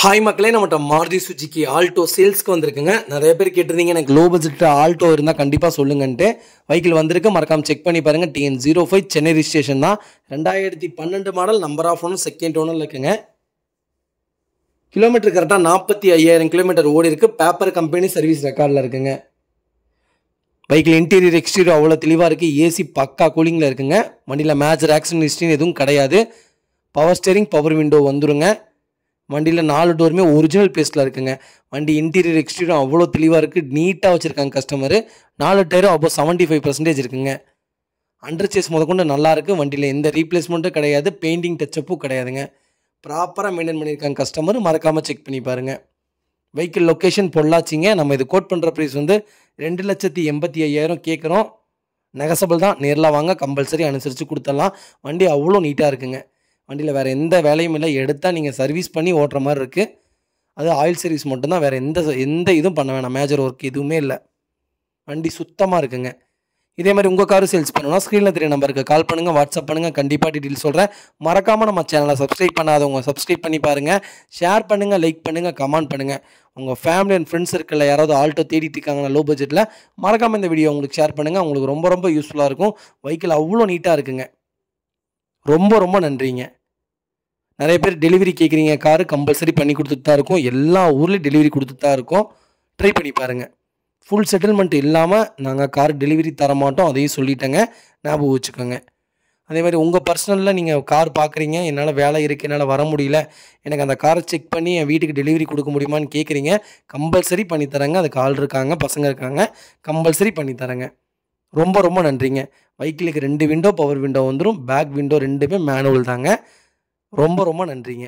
Hi மக்களே, நம்மகிட்ட Maruti Suzuki Alto சேல்ஸ்க்கு வந்திருக்குங்க. நிறைய பேர் கேட்டிருந்தீங்க எனக்கு லோ பட்ஜெட் ஆல்டோ இருந்தால் கண்டிப்பாக சொல்லுங்கன்ட்டு. வெஹிக்கிள் வந்திருக்கு, மறக்காம செக் பண்ணி பாருங்கள். TN05 சென்னை ரிஜிஸ்ட்ரேஷன் தான். 2012 model, number of owner second ஓனரில் இருக்குங்க. கிலோமீட்டர் கரெக்டாக 45,000 கிலோமீட்டர் ஓடி இருக்கு. பேப்பர் கம்பெனி சர்வீஸ் ரெக்கார்டில் இருக்குங்க. வெஹிக்கிள் இன்டீரியர் எக்ஸ்டீரியர் அவ்வளோ தெளிவாக இருக்குது. ஏசி பக்கா கூலிங்கில் இருக்குங்க. வண்டியில் மேஜர் ஆக்சிடென்ட் ஹிஸ்ட்ரின்னு எதுவும் கிடையாது. பவர் ஸ்டேரிங், பவர் விண்டோ வந்துருங்க. வண்டியில் 4 டோருமே ஒரிஜினல் பேஸ்ட்டில் இருக்குங்க. வண்டி இன்டீரியர் எக்ஸ்டீரியர் அவ்வளோ தெளிவாக இருக்குது. நீட்டாக வச்சுருக்காங்க கஸ்டமரு. 4 டயரும் அப்போ 75% இருக்குங்க. அண்டர் சேஸ் முதற்கொண்டு நல்லாயிருக்கு. வண்டியில் எந்த ரீப்ளேஸ்மெண்ட்டும் கிடையாது, பெயிண்டிங் டச்சப்பும் கிடையாதுங்க. ப்ராப்பராக மெயின்டைன் பண்ணியிருக்காங்க கஸ்டமர். மறக்காமல் செக் பண்ணி பாருங்கள். வெஹிக்கிள் லொக்கேஷன் பொள்ளாச்சிங்க. நம்ம இது கோட் பண்ணுற ப்ரைஸ் வந்து 2,85,000 கேட்குறோம். நெகசபிள் தான். நேரில் வாங்க, கம்பல்சரி அனுசரித்து கொடுத்துடலாம். வண்டி அவ்வளோ நீட்டாக இருக்குங்க. வண்டியில் வேறு எந்த வேலையும் இல்லை. எடுத்தால் நீங்கள் சர்வீஸ் பண்ணி ஓட்டுற மாதிரி இருக்குது. அது ஆயில் சர்வீஸ் மட்டும்தான், வேறு எந்த இதுவும் பண்ண வேணாம். மேஜர் ஒர்க் எதுவுமே இல்லை. வண்டி சுத்தமாக இருக்குங்க. இதே மாதிரி உங்கள் காரும் சேல்ஸ் பண்ணணும்னா ஸ்க்ரீனில் தெரிய நம்பருக்கு கால் பண்ணுங்கள், வாட்ஸ்அப் பண்ணுங்கள். கண்டிப்பாக டீட்டெயில் சொல்கிறேன். மறக்காமல் நம்ம சேனலை சப்ஸ்கிரைப் பண்ணாதவங்க சப்ஸ்கிரைப் பண்ணி பாருங்கள். ஷேர் பண்ணுங்கள், லைக் பண்ணுங்கள், கமெண்ட் பண்ணுங்கள். உங்கள் ஃபேமிலி அண்ட் ஃப்ரெண்ட்ஸ் சர்க்கிளில் யாராவது ஆல்டோ தேடிட்டு இருக்காங்கன்னா லோ பட்ஜெட்டில், மறக்காமல் இந்த வீடியோ உங்களுக்கு ஷேர் பண்ணுங்கள். உங்களுக்கு ரொம்ப யூஸ்ஃபுல்லாக இருக்கும். வெஹிக்கிள் அவ்வளோ நீட்டாக இருக்குங்க. ரொம்ப நன்றிங்க. நிறைய பேர் டெலிவரி கேட்குறீங்க. காரு கம்பல்சரி பண்ணி கொடுத்துட்டு தான் இருக்கும். எல்லா ஊர்லேயும் டெலிவரி கொடுத்துட்டு தான் இருக்கும். ட்ரை பண்ணி பாருங்கள். ஃபுல் செட்டில்மெண்ட் இல்லாமல் நாங்கள் கார் டெலிவரி தர மாட்டோம், அதையும் சொல்லிட்டேங்க. ஞாபகம் வச்சுக்கோங்க. அதே மாதிரி உங்கள் பர்சனலில் நீங்கள் கார் பார்க்குறீங்க, என்னால் வேலை இருக்குது, என்னால் வர முடியல, எனக்கு அந்த காரை செக் பண்ணி என் வீட்டுக்கு டெலிவரி கொடுக்க முடியுமான்னு கேட்குறீங்க. கம்பல்சரி பண்ணித்தரேங்க. அதுக்கு ஆள் இருக்காங்க, பசங்க இருக்காங்க. கம்பல்சரி பண்ணித்தரேங்க. ரொம்ப நன்றிங்க. வெஹிக்கிளுக்கு 2 விண்டோ பவர் விண்டோ வந்துடும். பேக் விண்டோ 2மே மேனுவல் தாங்க. ரொம்ப நன்றிங்க.